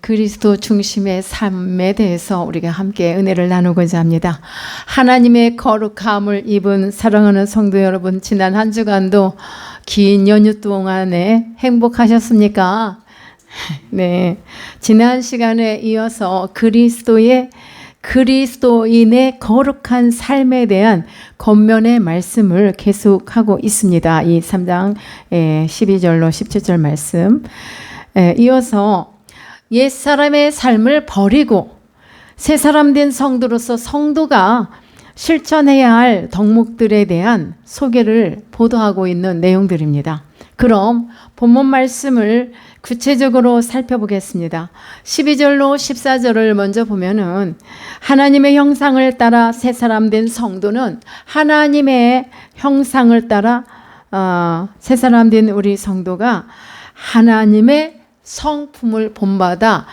그리스도 중심의 삶에 대해서 우리가 함께 은혜를 나누고자 합니다. 하나님의 거룩함을 입은 사랑하는 성도 여러분, 지난 한 주간도 긴 연휴 동안에 행복하셨습니까? 네, 지난 시간에 이어서 그리스도인의 거룩한 삶에 대한 권면의 말씀을 계속하고 있습니다. 이 3장 12절로 17절 말씀. 이어서 옛사람의 삶을 버리고 새 사람 된 성도로서 성도가 실천해야 할 덕목들에 대한 소개를 보도하고 있는 내용들입니다. 그럼 본문 말씀을 구체적으로 살펴보겠습니다. 12절로 14절을 먼저 보면은 하나님의 형상을 따라 새 사람 된 성도는 하나님의 형상을 따라 새 사람 된 우리 성도가 하나님의 성품을 본받아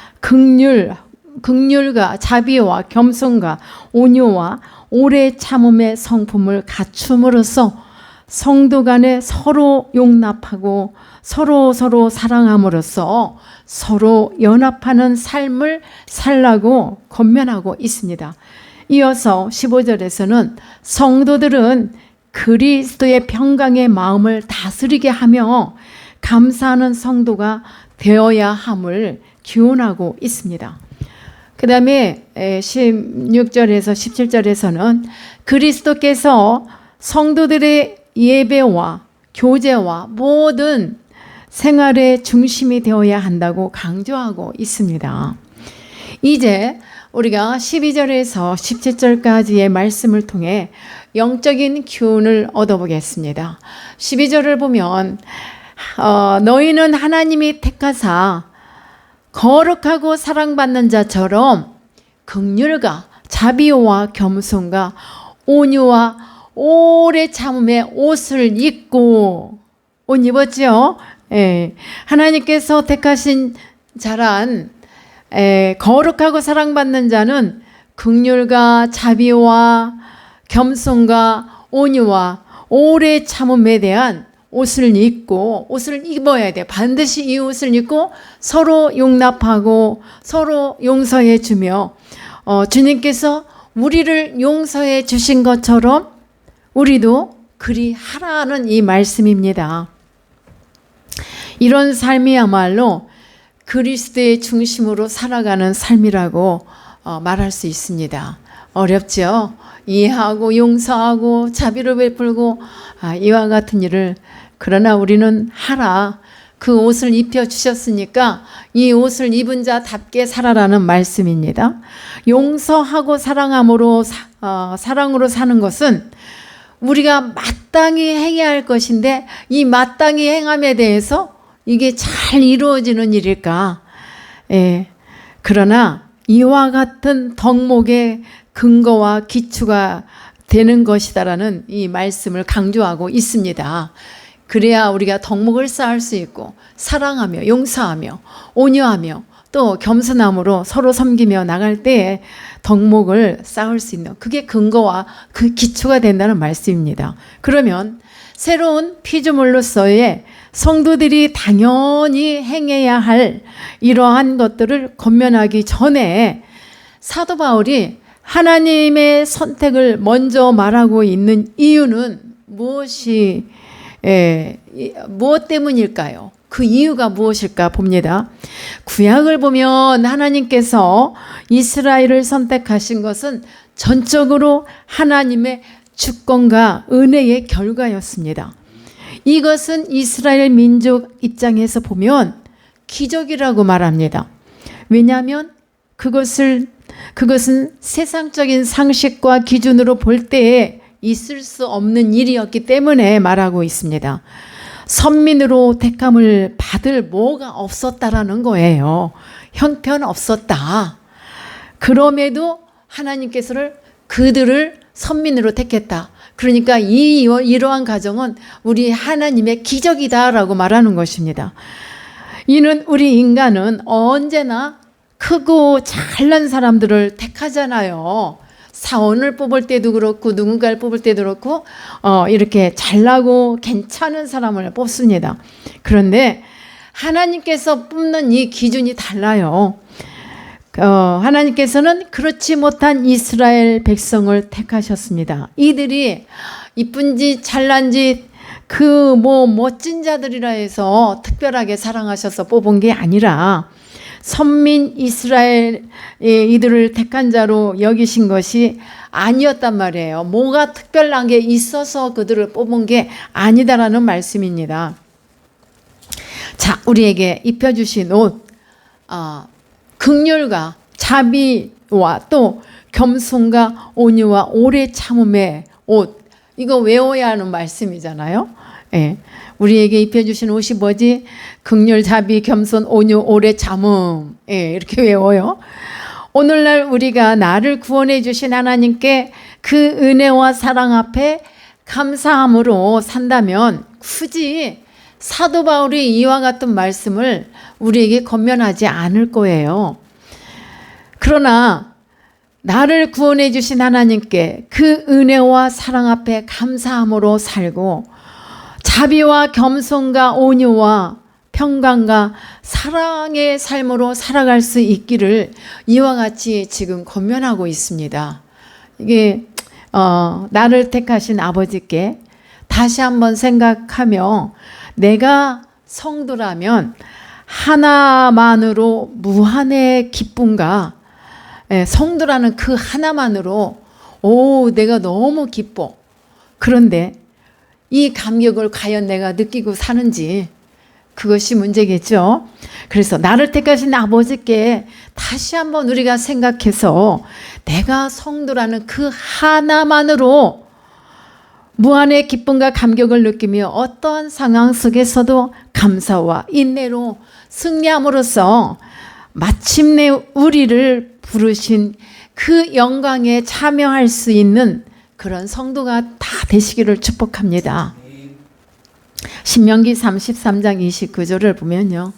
긍휼과 자비와 겸손과 온유와 오래 참음의 성품을 갖춤으로써 성도 간에 서로 용납하고 서로 사랑함으로써 서로 연합하는 삶을 살라고 권면하고 있습니다. 이어서 15절에서는 성도들은 그리스도의 평강의 마음을 다스리게 하며 감사하는 성도가 되어야 함을 기원하고 있습니다. 그 다음에 16절에서 17절에서는 그리스도께서 성도들의 예배와 교제와 모든 생활의 중심이 되어야 한다고 강조하고 있습니다. 이제 우리가 12절에서 17절까지의 말씀을 통해 영적인 기운을 얻어보겠습니다. 12절을 보면 너희는 하나님이 택하사 거룩하고 사랑받는 자처럼 긍휼과 자비와 겸손과 온유와 오래 참음의 옷을 입고, 옷 입었죠? 예. 하나님께서 택하신 자란 거룩하고 사랑받는 자는 긍휼과 자비와 겸손과 온유와 오래 참음에 대한 옷을 입어야 돼. 반드시 이 옷을 입고 서로 용납하고 서로 용서해 주며 주님께서 우리를 용서해 주신 것처럼 우리도 그리 하라는 이 말씀입니다. 이런 삶이야말로 그리스도의 중심으로 살아가는 삶이라고 말할 수 있습니다. 어렵죠? 이해하고 용서하고 자비를 베풀고 이와 같은 일을, 그러나 우리는 하라. 그 옷을 입혀주셨으니까 이 옷을 입은 자답게 살아라는 말씀입니다. 용서하고 사랑함으로 사랑으로 사는 것은 우리가 마땅히 행해야 할 것인데 이 마땅히 행함에 대해서 이게 잘 이루어지는 일일까? 그러나 이와 같은 덕목의 근거와 기초가 되는 것이다라는 이 말씀을 강조하고 있습니다. 그래야 우리가 덕목을 쌓을 수 있고 사랑하며 용서하며 온유하며 또 겸손함으로 서로 섬기며 나갈 때에 덕목을 쌓을 수 있는, 그게 근거와 그 기초가 된다는 말씀입니다. 그러면 새로운 피조물로서의 성도들이 당연히 행해야 할 이러한 것들을 권면하기 전에 사도 바울이 하나님의 선택을 먼저 말하고 있는 이유는 무엇 때문일까요? 그 이유가 무엇일까 봅니다. 구약을 보면 하나님께서 이스라엘을 선택하신 것은 전적으로 하나님의 주권과 은혜의 결과였습니다. 이것은 이스라엘 민족 입장에서 보면 기적이라고 말합니다. 왜냐하면 그것은 세상적인 상식과 기준으로 볼 때에 있을 수 없는 일이었기 때문에 말하고 있습니다. 선민으로 택함을 받을 뭐가 없었다라는 거예요. 형편없었다. 그럼에도 하나님께서는 그들을 선민으로 택했다. 그러니까 이러한 가정은 우리 하나님의 기적이다라고 말하는 것입니다. 이는 우리 인간은 언제나 크고 잘난 사람들을 택하잖아요. 사원을 뽑을 때도 그렇고 누군가를 뽑을 때도 그렇고 이렇게 잘나고 괜찮은 사람을 뽑습니다. 그런데 하나님께서 뽑는 이 기준이 달라요. 하나님께서는 그렇지 못한 이스라엘 백성을 택하셨습니다. 이들이 이쁜지 잘난지 멋진 자들이라 해서 특별하게 사랑하셔서 뽑은 게 아니라 선민 이스라엘 이들을 택한 자로 여기신 것이 아니었단 말이에요. 뭐가 특별한 게 있어서 그들을 뽑은 게 아니다라는 말씀입니다. 자, 우리에게 입혀주신 옷, 긍휼과 자비와 또 겸손과 온유와 오래 참음의 옷, 이거 외워야 하는 말씀이잖아요. 예. 우리에게 입혀주신 옷이 뭐지? 긍휼, 자비, 겸손, 온유, 오래 참음. 예, 이렇게 외워요. 오늘날 우리가 나를 구원해 주신 하나님께 그 은혜와 사랑 앞에 감사함으로 산다면 굳이 사도 바울이 이와 같은 말씀을 우리에게 권면하지 않을 거예요. 그러나 나를 구원해 주신 하나님께 그 은혜와 사랑 앞에 감사함으로 살고 자비와 겸손과 온유와 평강과 사랑의 삶으로 살아갈 수 있기를 이와 같이 지금 권면하고 있습니다. 이게 나를 택하신 아버지께 다시 한번 생각하며 내가 성도라면 하나만으로 무한의 기쁨과 성도라는 그 하나만으로 내가 너무 기뻐. 그런데 이 감격을 과연 내가 느끼고 사는지 그것이 문제겠죠. 그래서 나를 택하신 아버지께 다시 한번 우리가 생각해서 내가 성도라는 그 하나만으로 무한의 기쁨과 감격을 느끼며 어떠한 상황 속에서도 감사와 인내로 승리함으로써 마침내 우리를 부르신 그 영광에 참여할 수 있는 그런 성도가 다 되시기를 축복합니다. 신명기 33장 29절을 보면요.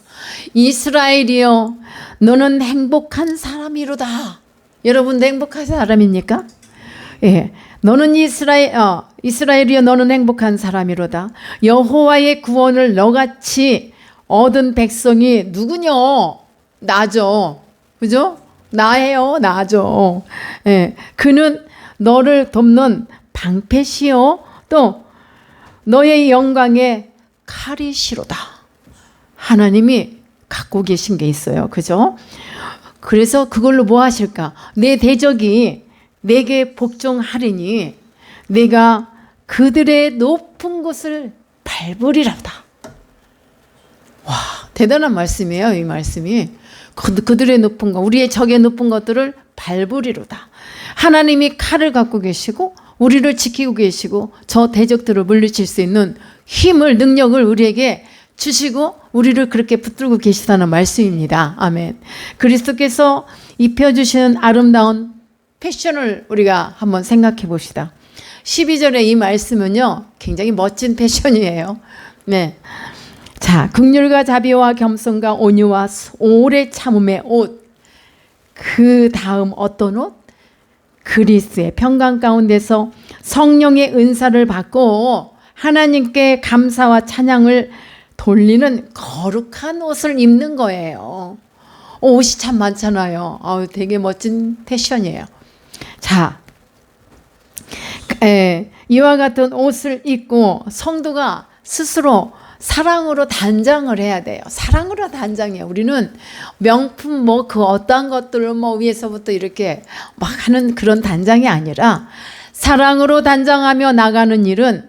이스라엘이여 너는 행복한 사람이로다. 여러분도 행복한 사람입니까? 예. 너는 이스라엘이여 너는 행복한 사람이로다. 여호와의 구원을 너같이 얻은 백성이 누구냐? 나죠. 그죠? 나예요. 나죠. 예. 그는 너를 돕는 방패시요 또 너의 영광의 칼이시로다. 하나님이 갖고 계신 게 있어요. 그죠? 그래서 그걸로 뭐 하실까? 내 대적이 내게 복종하리니 내가 그들의 높은 곳을 밟으리라다. 와, 대단한 말씀이에요. 이 말씀이. 그들의 높은 것, 우리의 적의 높은 것들을 밟으리로다. 하나님이 칼을 갖고 계시고 우리를 지키고 계시고 저 대적들을 물리칠 수 있는 힘을, 능력을 우리에게 주시고 우리를 그렇게 붙들고 계시다는 말씀입니다. 아멘. 그리스도께서 입혀주시는 아름다운 패션을 우리가 한번 생각해 봅시다. 12절의 이 말씀은요, 굉장히 멋진 패션이에요. 네. 자, 긍휼과 자비와 겸손과 온유와 오래 참음의 옷. 그 다음 어떤 옷? 그리스도의 평강 가운데서 성령의 은사를 받고 하나님께 감사와 찬양을 돌리는 거룩한 옷을 입는 거예요. 옷이 참 많잖아요. 되게 멋진 패션이에요. 자, 이와 같은 옷을 입고 성도가 스스로 사랑으로 단장을 해야 돼요. 사랑으로 단장해요. 우리는 명품 그 어떠한 것들을 위에서부터 이렇게 막 하는 그런 단장이 아니라 사랑으로 단장하며 나가는 일은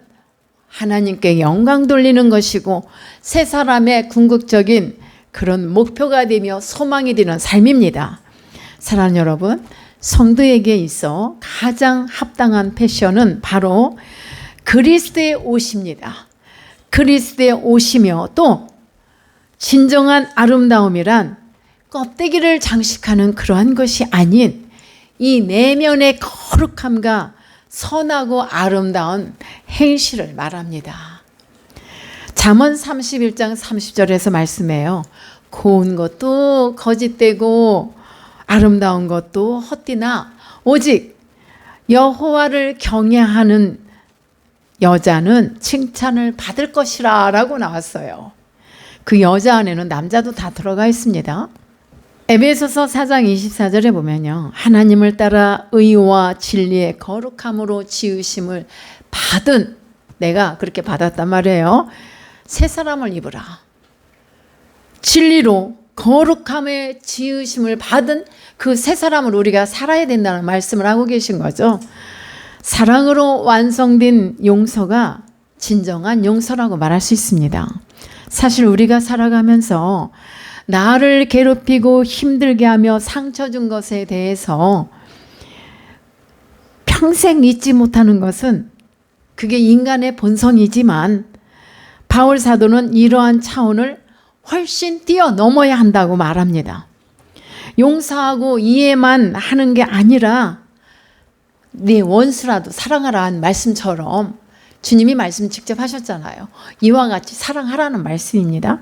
하나님께 영광 돌리는 것이고 새 사람의 궁극적인 그런 목표가 되며 소망이 되는 삶입니다. 사랑하는 여러분, 성도에게 있어 가장 합당한 패션은 바로 그리스도의 옷입니다. 그리스도의 옷이며 또 진정한 아름다움이란 껍데기를 장식하는 그러한 것이 아닌 이 내면의 거룩함과 선하고 아름다운 행실을 말합니다. 잠언 31장 30절에서 말씀해요. 고운 것도 거짓되고 아름다운 것도 헛되나 오직 여호와를 경외하는 여자는 칭찬을 받을 것이라 라고 나왔어요. 그 여자 안에는 남자도 다 들어가 있습니다. 에베소서 4장 24절에 보면요. 하나님을 따라 의와 진리의 거룩함으로 지으심을 받은, 내가 그렇게 받았단 말이에요. 새 사람을 입으라. 진리로 거룩함에 지으심을 받은 그 새 사람을 우리가 살아야 된다는 말씀을 하고 계신 거죠. 사랑으로 완성된 용서가 진정한 용서라고 말할 수 있습니다. 사실 우리가 살아가면서 나를 괴롭히고 힘들게 하며 상처 준 것에 대해서 평생 잊지 못하는 것은 그게 인간의 본성이지만 바울 사도는 이러한 차원을 훨씬 뛰어넘어야 한다고 말합니다. 용서하고 이해만 하는 게 아니라 네 원수라도 사랑하라는 말씀처럼 주님이 말씀 직접 하셨잖아요. 이와 같이 사랑하라는 말씀입니다.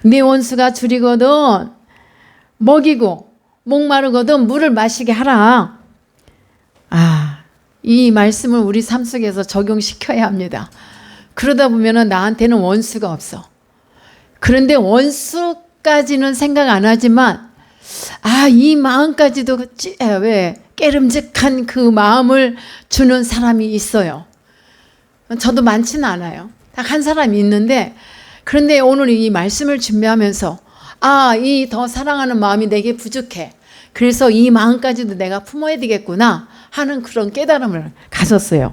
네 원수가 줄이거든 먹이고 목마르거든 물을 마시게 하라. 이 말씀을 우리 삶 속에서 적용시켜야 합니다. 그러다 보면 나한테는 원수가 없어. 그런데 원수까지는 생각 안 하지만 이 마음까지도 왜 깨름직한 그 마음을 주는 사람이 있어요. 저도 많지는 않아요. 딱 한 사람이 있는데, 그런데 오늘 이 말씀을 준비하면서 이 더 사랑하는 마음이 내게 부족해. 그래서 이 마음까지도 내가 품어야 되겠구나 하는 그런 깨달음을 가졌어요.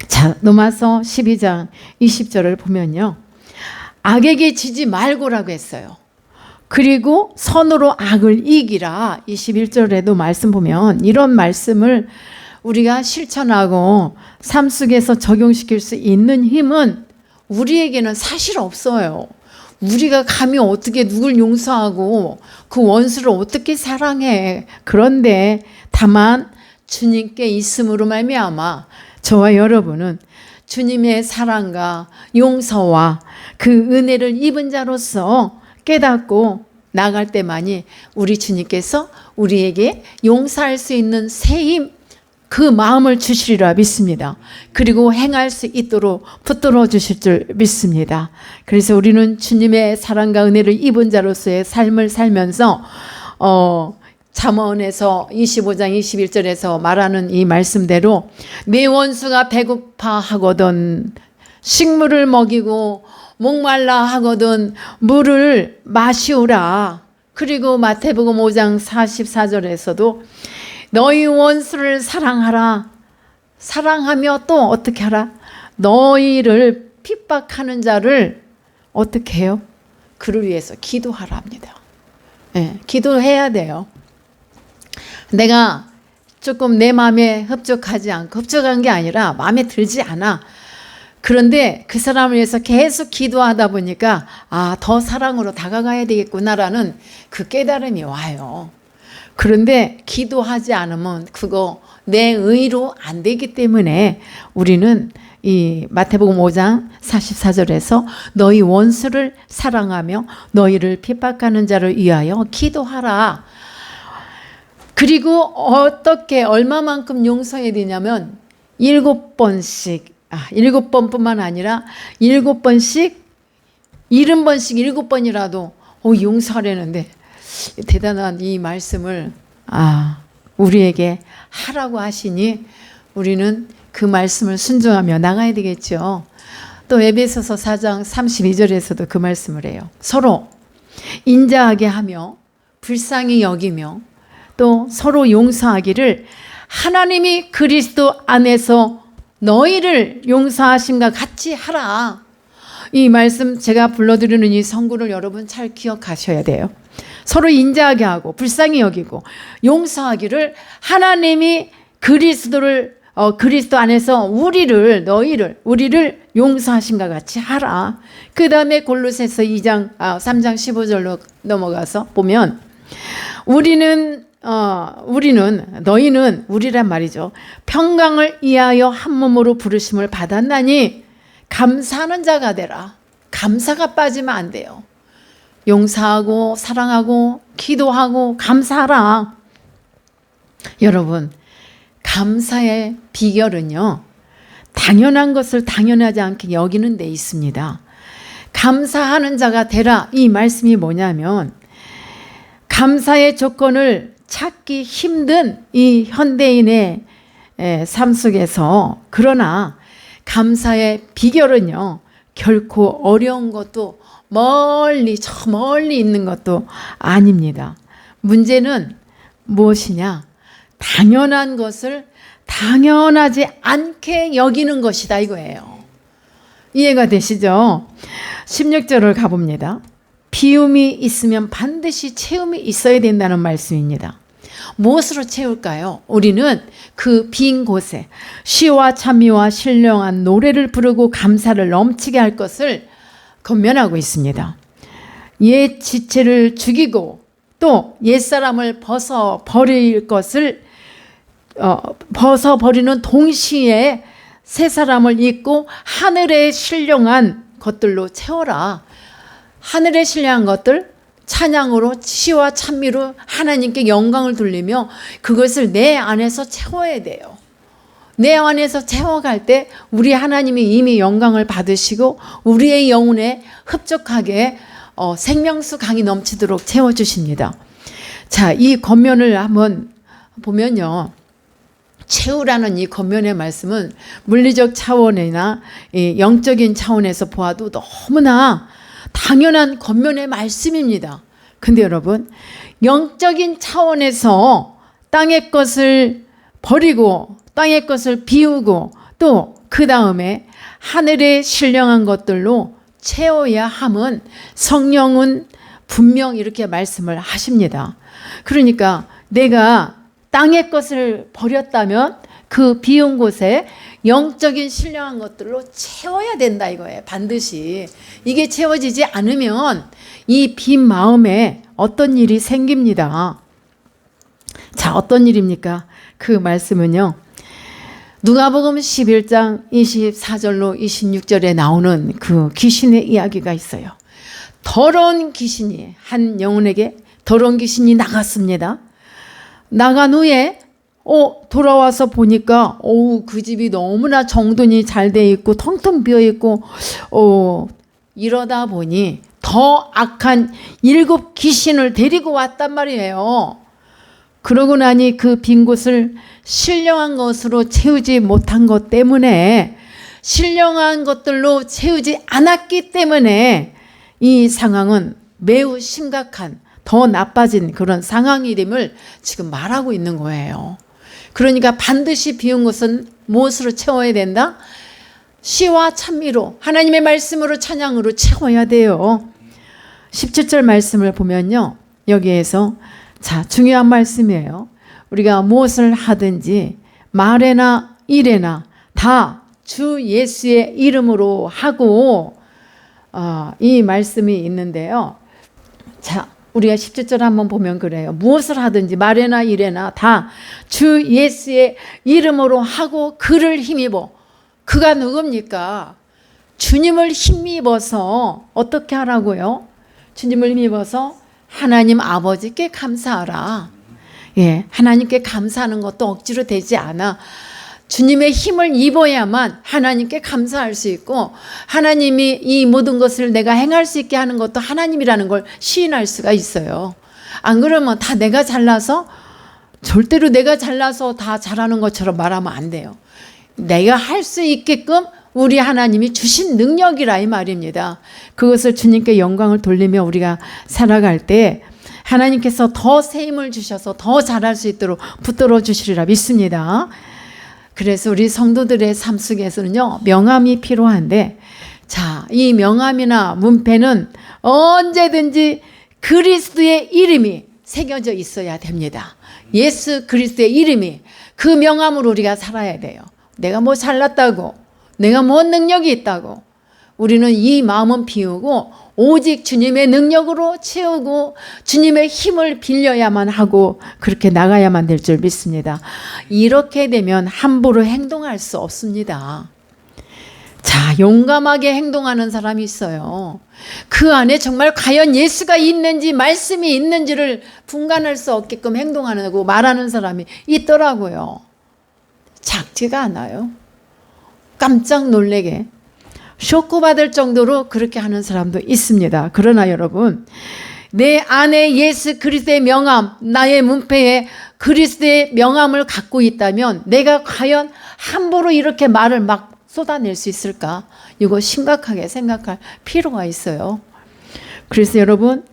자, 로마서 12장 20절을 보면요. 악에게 지지 말고라고 했어요. 그리고 선으로 악을 이기라. 21절에도 말씀 보면 이런 말씀을 우리가 실천하고 삶 속에서 적용시킬 수 있는 힘은 우리에게는 사실 없어요. 우리가 감히 어떻게 누굴 용서하고 그 원수를 어떻게 사랑해. 그런데 다만 주님께 있음으로 말미암아 저와 여러분은 주님의 사랑과 용서와 그 은혜를 입은 자로서 깨닫고 나갈 때만이 우리 주님께서 우리에게 용서할 수 있는 새 힘, 그 마음을 주시리라 믿습니다. 그리고 행할 수 있도록 붙들어 주실 줄 믿습니다. 그래서 우리는 주님의 사랑과 은혜를 입은 자로서의 삶을 살면서 잠언에서 25장 21절에서 말하는 이 말씀대로 내 원수가 배고파하거든 식물을 먹이고 목말라 하거든 물을 마시오라. 그리고 마태복음 5장 44절에서도 너희 원수를 사랑하라. 사랑하며 또 어떻게 하라? 너희를 핍박하는 자를 어떻게 해요? 그를 위해서 기도하라 합니다. 기도해야 돼요. 내가 조금 내 마음에 흡족하지 않고, 흡족한 게 아니라 마음에 들지 않아. 그런데 그 사람을 위해서 계속 기도하다 보니까 더 사랑으로 다가가야 되겠구나라는 그 깨달음이 와요. 그런데 기도하지 않으면 그거 내 의로 안 되기 때문에 우리는 이 마태복음 5장 44절에서 너희 원수를 사랑하며 너희를 핍박하는 자를 위하여 기도하라. 그리고 어떻게 얼마만큼 용서해야 되냐면 7번씩 7번뿐만 아니라 7번씩 70번씩 7번이라도 용서하려는데 대단한 이 말씀을 우리에게 하라고 하시니 우리는 그 말씀을 순종하며 나가야 되겠죠. 또 에베소서 4장 32절에서도 그 말씀을 해요. 서로 인자하게 하며 불쌍히 여기며 또 서로 용서하기를 하나님이 그리스도 안에서 너희를 용서하심과 같이 하라. 이 말씀 제가 불러드리는 이 성구를 여러분 잘 기억하셔야 돼요. 서로 인자하게 하고 불쌍히 여기고 용서하기를 하나님이 그리스도 안에서 우리를 용서하심과 같이 하라. 그 다음에 골로새서 3장 15절로 넘어가서 보면 너희는 우리란 말이죠. 평강을 위하여 한 몸으로 부르심을 받았나니 감사하는 자가 되라. 감사가 빠지면 안 돼요. 용서하고 사랑하고 기도하고 감사하라. 여러분, 감사의 비결은요, 당연한 것을 당연하지 않게 여기는 데 있습니다. 감사하는 자가 되라. 이 말씀이 뭐냐면 감사의 조건을 찾기 힘든 이 현대인의 삶 속에서 그러나 감사의 비결은요 결코 어려운 것도 저 멀리 있는 것도 아닙니다. 문제는 무엇이냐? 당연한 것을 당연하지 않게 여기는 것이다 이거예요. 이해가 되시죠? 16절을 가봅니다. 비움이 있으면 반드시 채움이 있어야 된다는 말씀입니다. 무엇으로 채울까요? 우리는 그 빈 곳에 시와 찬미와 신령한 노래를 부르고 감사를 넘치게 할 것을 권면하고 있습니다. 옛 지체를 죽이고 또 옛사람을 벗어버릴 것을 벗어버리는 동시에 새 사람을 입고 하늘의 신령한 것들로 채워라. 하늘의 신령한 것들 찬양으로 시와 찬미로 하나님께 영광을 돌리며 그것을 내 안에서 채워야 돼요. 내 안에서 채워갈 때 우리 하나님이 이미 영광을 받으시고 우리의 영혼에 흡족하게 생명수 강이 넘치도록 채워주십니다. 자, 이 권면을 한번 보면요. 채우라는 이 권면의 말씀은 물리적 차원이나 영적인 차원에서 보아도 너무나 당연한 권면의 말씀입니다. 근데 여러분, 영적인 차원에서 땅의 것을 버리고 땅의 것을 비우고 또 그 다음에 하늘의 신령한 것들로 채워야 함은 성령은 분명 이렇게 말씀을 하십니다. 그러니까 내가 땅의 것을 버렸다면 그 비운 곳에 영적인 신령한 것들로 채워야 된다 이거예요. 반드시. 이게 채워지지 않으면 이 빈 마음에 어떤 일이 생깁니다. 자, 어떤 일입니까? 그 말씀은요. 누가복음 11장 24절로 26절에 나오는 그 귀신의 이야기가 있어요. 더러운 귀신이 한 영혼에게 더러운 귀신이 나갔습니다. 나간 후에 돌아와서 보니까 그 집이 너무나 정돈이 잘 돼 있고 텅텅 비어 있고 이러다 보니 더 악한 7 귀신을 데리고 왔단 말이에요. 그러고 나니 그 빈 곳을 신령한 것으로 채우지 못한 것 때문에 신령한 것들로 채우지 않았기 때문에 이 상황은 매우 심각한 더 나빠진 그런 상황이 됨을 지금 말하고 있는 거예요. 그러니까 반드시 비운 것은 무엇으로 채워야 된다? 시와 찬미로 하나님의 말씀으로 찬양으로 채워야 돼요. 17절 말씀을 보면요. 여기에서 자, 중요한 말씀이에요. 우리가 무엇을 하든지 말에나 일에나 다 주 예수의 이름으로 하고 이 말씀이 있는데요. 자, 우리가 17절 한번 보면 그래요. 무엇을 하든지 말에나 일에나 다 주 예수의 이름으로 하고 그를 힘입어. 그가 누굽니까? 주님을 힘입어서 어떻게 하라고요? 주님을 힘입어서 하나님 아버지께 감사하라. 예, 하나님께 감사하는 것도 억지로 되지 않아. 주님의 힘을 입어야만 하나님께 감사할 수 있고 하나님이 이 모든 것을 내가 행할 수 있게 하는 것도 하나님이라는 걸 시인할 수가 있어요. 안 그러면 다 내가 잘나서 절대로 내가 잘나서 다 잘하는 것처럼 말하면 안 돼요. 내가 할 수 있게끔 우리 하나님이 주신 능력이라 이 말입니다. 그것을 주님께 영광을 돌리며 우리가 살아갈 때 하나님께서 더 새 힘을 주셔서 더 잘할 수 있도록 붙들어 주시리라 믿습니다. 그래서 우리 성도들의 삶 속에서는요, 명함이 필요한데, 자, 이 명함이나 문패는 언제든지 그리스도의 이름이 새겨져 있어야 됩니다. 예수 그리스도의 이름이 그 명함으로 우리가 살아야 돼요. 내가 뭐 잘났다고, 내가 뭐 능력이 있다고. 우리는 이 마음은 비우고 오직 주님의 능력으로 채우고 주님의 힘을 빌려야만 하고 그렇게 나가야만 될 줄 믿습니다. 이렇게 되면 함부로 행동할 수 없습니다. 자, 용감하게 행동하는 사람이 있어요. 그 안에 정말 과연 예수가 있는지 말씀이 있는지를 분간할 수 없게끔 행동하고 말하는 사람이 있더라고요. 작지가 않아요. 깜짝 놀래게 쇼크 받을 정도로 그렇게 하는 사람도 있습니다. 그러나 여러분, 내 안에 예수 그리스도의 명함, 나의 문패에 그리스도의 명함을 갖고 있다면 내가 과연 함부로 이렇게 말을 막 쏟아낼 수 있을까? 이거 심각하게 생각할 필요가 있어요. 그래서 여러분,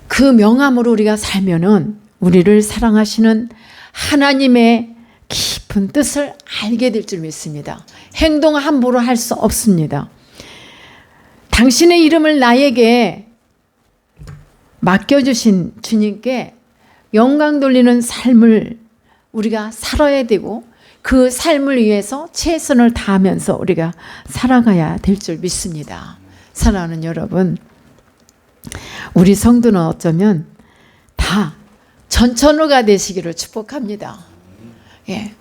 그 명함으로 우리가 살면은 우리를 사랑하시는 하나님의 깊은 뜻을 알게 될 줄 믿습니다. 행동 함부로 할 수 없습니다. 당신의 이름을 나에게 맡겨주신 주님께 영광 돌리는 삶을 우리가 살아야 되고 그 삶을 위해서 최선을 다하면서 우리가 살아가야 될 줄 믿습니다. 사랑하는 여러분, 우리 성도는 어쩌면 다 전천후가 되시기를 축복합니다. 예.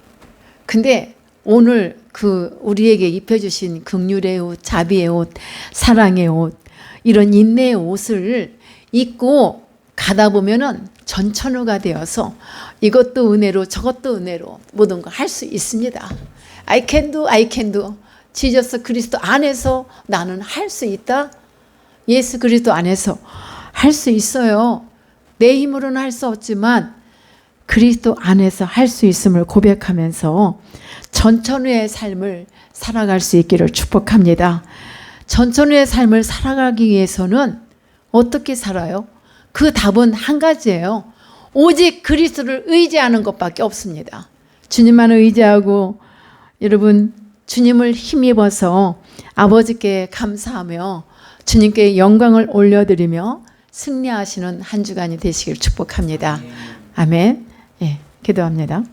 근데 오늘 그 우리에게 입혀주신 긍휼의 옷, 자비의 옷, 사랑의 옷, 이런 인내의 옷을 입고 가다 보면은 전천후가 되어서 이것도 은혜로 저것도 은혜로 모든 걸 할 수 있습니다. I can do. 지저스 그리스도 안에서 나는 할 수 있다. 예수 그리스도 안에서 할 수 있어요. 내 힘으로는 할 수 없지만 그리스도 안에서 할 수 있음을 고백하면서 전천후의 삶을 살아갈 수 있기를 축복합니다. 전천후의 삶을 살아가기 위해서는 어떻게 살아요? 그 답은 한 가지예요. 오직 그리스도를 의지하는 것밖에 없습니다. 주님만 의지하고 여러분 주님을 힘입어서 아버지께 감사하며 주님께 영광을 올려드리며 승리하시는 한 주간이 되시길 축복합니다. 아멘. 예, 기도합니다.